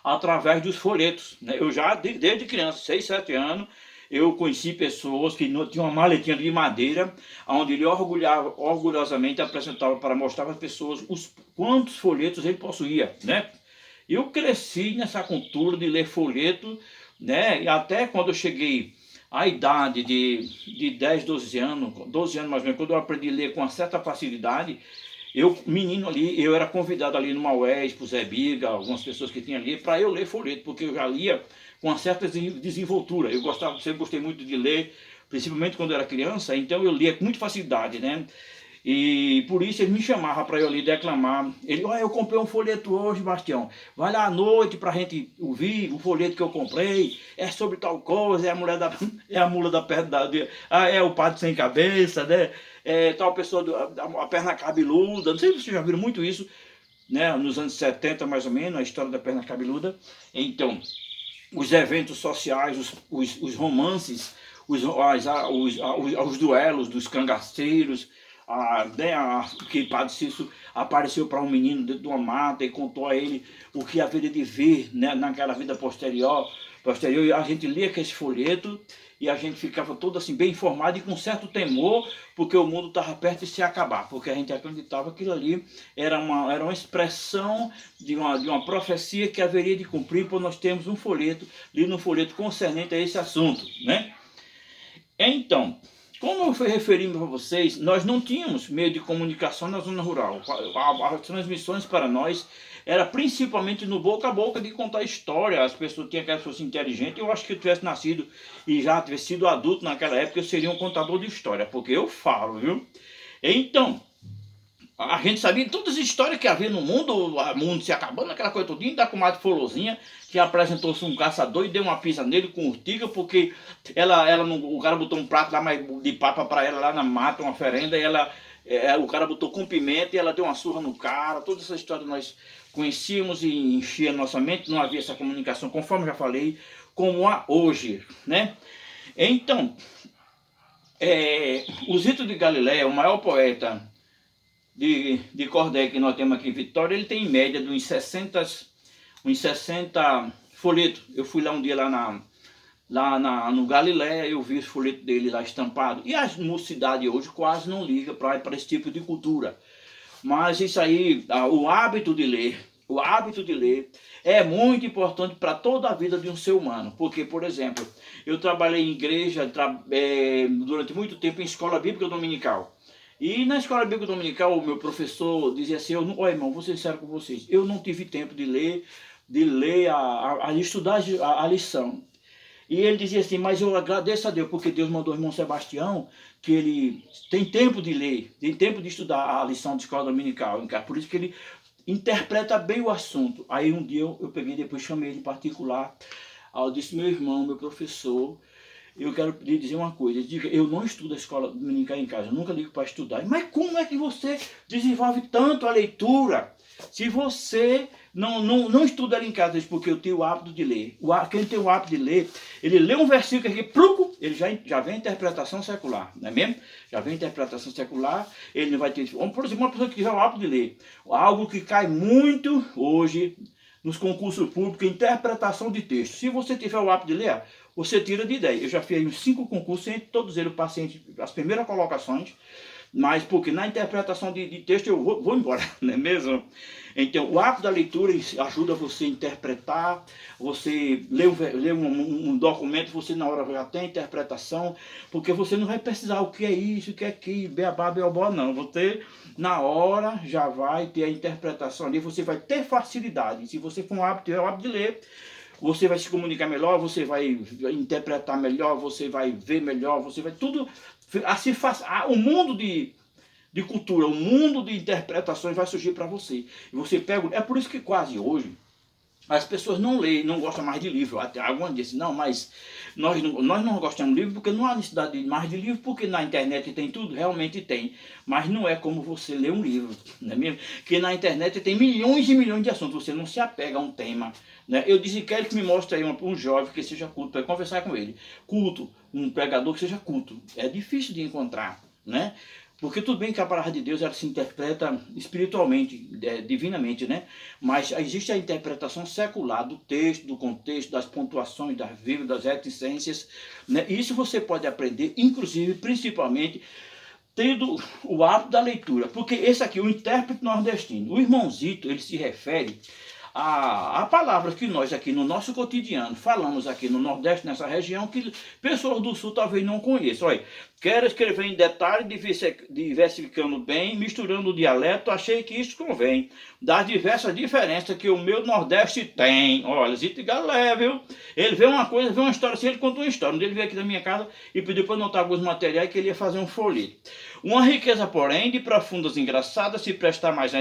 através dos folhetos, né? Eu já, desde criança, 6, 7 anos, eu conheci pessoas que tinham uma maletinha de madeira, onde ele orgulhosamente apresentava para mostrar para as pessoas quantos folhetos ele possuía, né? Eu cresci nessa cultura de ler folheto, né? E até quando eu cheguei à idade de 10, 12 anos, 12 anos mais ou menos, quando eu aprendi a ler com uma certa facilidade, eu, menino ali, eu era convidado ali numa UES, por Zé Biga, algumas pessoas que tinham ali, para eu ler folheto, porque eu já lia com uma certa desenvoltura. Eu gostava, sempre gostei muito de ler, principalmente quando eu era criança, então eu lia com muita facilidade, né? E por isso ele me chamava para eu ali declamar. Ele, olha, eu comprei um folheto hoje, Bastião. Vai lá à noite para a gente ouvir o folheto que eu comprei. É sobre tal coisa, é a mulher da, é a mula da perna é o padre sem cabeça, né? É tal pessoa, a perna cabeluda. Não sei se vocês já viram muito isso, né? Nos anos 70 mais ou menos, a história da perna cabeluda. Então, os eventos sociais, os romances, os duelos dos cangaceiros, que Padre Cícero apareceu para um menino dentro de uma mata e contou a ele o que haveria de ver, né, naquela vida posterior, e a gente lia aquele folheto e a gente ficava todo assim bem informado e com certo temor, porque o mundo estava perto de se acabar, porque a gente acreditava que aquilo ali era uma expressão de uma profecia que haveria de cumprir, pois nós temos um folheto, lido um folheto concernente a esse assunto, né? Então, como eu fui referindo para vocês, nós não tínhamos meio de comunicação na zona rural. As transmissões para nós era principalmente no boca a boca de contar história. As pessoas tinham que fosse inteligente. Eu acho que eu tivesse nascido e já tivesse sido adulto naquela época, eu seria um contador de história, porque eu falo, viu? Então, a gente sabia todas as histórias que havia no mundo, o mundo se acabando, aquela coisa todinha, da comadre Folozinha, que apresentou-se um caçador e deu uma pisa nele com urtiga, porque ela não, o cara botou um prato lá de papa para ela lá na mata, uma oferenda, e o cara botou com pimenta e ela deu uma surra no cara. Toda essa história nós conhecíamos e enchia nossa mente, não havia essa comunicação, conforme já falei, como há hoje, né? Então, o Zito de Galileia, o maior poeta de cordel que nós temos aqui em Vitória, ele tem em média de uns 60 folhetos. Eu fui lá um dia no Galileia, eu vi os folhetos dele lá estampado. E a mocidade hoje quase não liga para esse tipo de cultura. Mas isso aí, o hábito de ler é muito importante para toda a vida de um ser humano. Porque, por exemplo, eu trabalhei em igreja durante muito tempo em escola bíblica dominical. E na escola bíblica dominical, o meu professor dizia assim, olha irmão, vou ser sincero com vocês, eu não tive tempo de ler estudar a lição. E ele dizia assim, mas eu agradeço a Deus, porque Deus mandou o irmão Sebastião, que ele tem tempo de ler, tem tempo de estudar a lição de escola dominical. Por isso que ele interpreta bem o assunto. Aí um dia eu peguei, depois chamei ele em particular, eu disse, meu irmão, meu professor, eu quero lhe dizer uma coisa, diga, eu não estudo a escola dominical em casa, eu nunca ligo para estudar. Mas como é que você desenvolve tanto a leitura se você não estuda ela em casa? Porque eu tenho o hábito de ler. Quem tem o hábito de ler, ele lê um versículo aqui, pluco, ele já vem a interpretação secular, não é mesmo? Já vem a interpretação secular, ele não vai ter... Por exemplo, uma pessoa que tiver o hábito de ler, algo que cai muito hoje nos concursos públicos, interpretação de texto. Se você tiver o hábito de ler, você tira de 10. Eu já fiz uns 5 concursos, entre todos eles pacientes, as primeiras colocações, mas porque na interpretação de texto eu vou embora, não é mesmo? Então, o hábito da leitura ajuda você a interpretar, você lê um documento, você na hora já tem a interpretação, porque você não vai precisar o que é isso, o que é aquilo, beabá, beobó, não. Você, na hora, já vai ter a interpretação ali, você vai ter facilidade. Se você for tiver o hábito de ler, você vai se comunicar melhor, você vai interpretar melhor, você vai ver melhor, você vai tudo... Assim, o mundo de cultura, o mundo de interpretações vai surgir para você. E você pega... É por isso que quase hoje as pessoas não leem, não gostam mais de livro. Até algumas dizem, não, mas nós não gostamos de livro porque não há necessidade de mais de livro, porque na internet tem tudo, realmente tem. Mas não é como você ler um livro, não é mesmo? Porque na internet tem milhões e milhões de assuntos, você não se apega a um tema. Né? Eu disse, quero que me mostre aí um jovem que seja culto, para conversar com ele. Culto, um pregador que seja culto. É difícil de encontrar, né? Porque tudo bem que a palavra de Deus ela se interpreta espiritualmente, divinamente, né? Mas existe a interpretação secular do texto, do contexto, das pontuações, das vírgulas, das reticências, né? Isso você pode aprender, inclusive, principalmente, tendo o hábito da leitura. Porque esse aqui, o intérprete nordestino, o irmãozito, ele se refere a palavras que nós aqui no nosso cotidiano falamos aqui no Nordeste, nessa região, que pessoas do Sul talvez não conheçam. Olha, quero escrever em detalhe, diversificando bem, misturando o dialeto, achei que isso convém, das diversas diferenças que o meu Nordeste tem. Olha, Zito Galé, viu? Ele vê uma coisa, vê uma história, assim, ele conta uma história. Um dia ele veio aqui na minha casa e pediu para anotar alguns materiais que ele ia fazer um folheto. Uma riqueza, porém, de profundas engraçadas, se prestar mais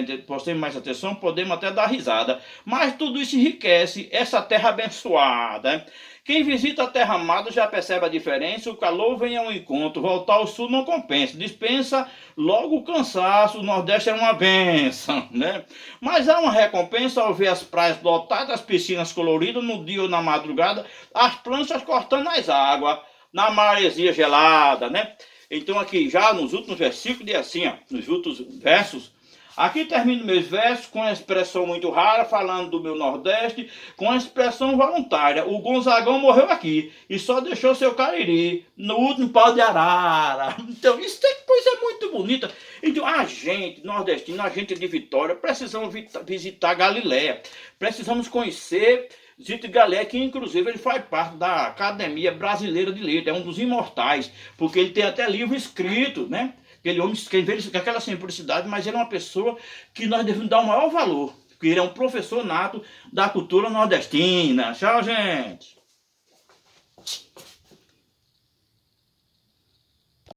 atenção, podemos até dar risada. Mas tudo isso enriquece essa terra abençoada. Quem visita a terra amada já percebe a diferença, o calor vem ao encontro, voltar ao sul não compensa, dispensa logo o cansaço, o Nordeste é uma benção, né? Mas há uma recompensa ao ver as praias lotadas, as piscinas coloridas, no dia ou na madrugada, as planchas cortando as águas, na maresia gelada, né? Então aqui já nos últimos versículos, diz assim, ó, nos últimos versos, aqui termino meus versos com a expressão muito rara, falando do meu Nordeste, com a expressão voluntária. O Gonzagão morreu aqui e só deixou seu Cariri no último pau de arara. Então isso é coisa muito bonita. Então a gente, nordestino, a gente de Vitória, precisamos visitar Galiléia. Precisamos conhecer Zito Galé, que inclusive ele faz parte da Academia Brasileira de Letras, é um dos imortais, porque ele tem até livro escrito, né? Aquele homem que com aquela simplicidade, mas ele é uma pessoa que nós devemos dar o maior valor, porque ele é um professor nato da cultura nordestina. Tchau, gente!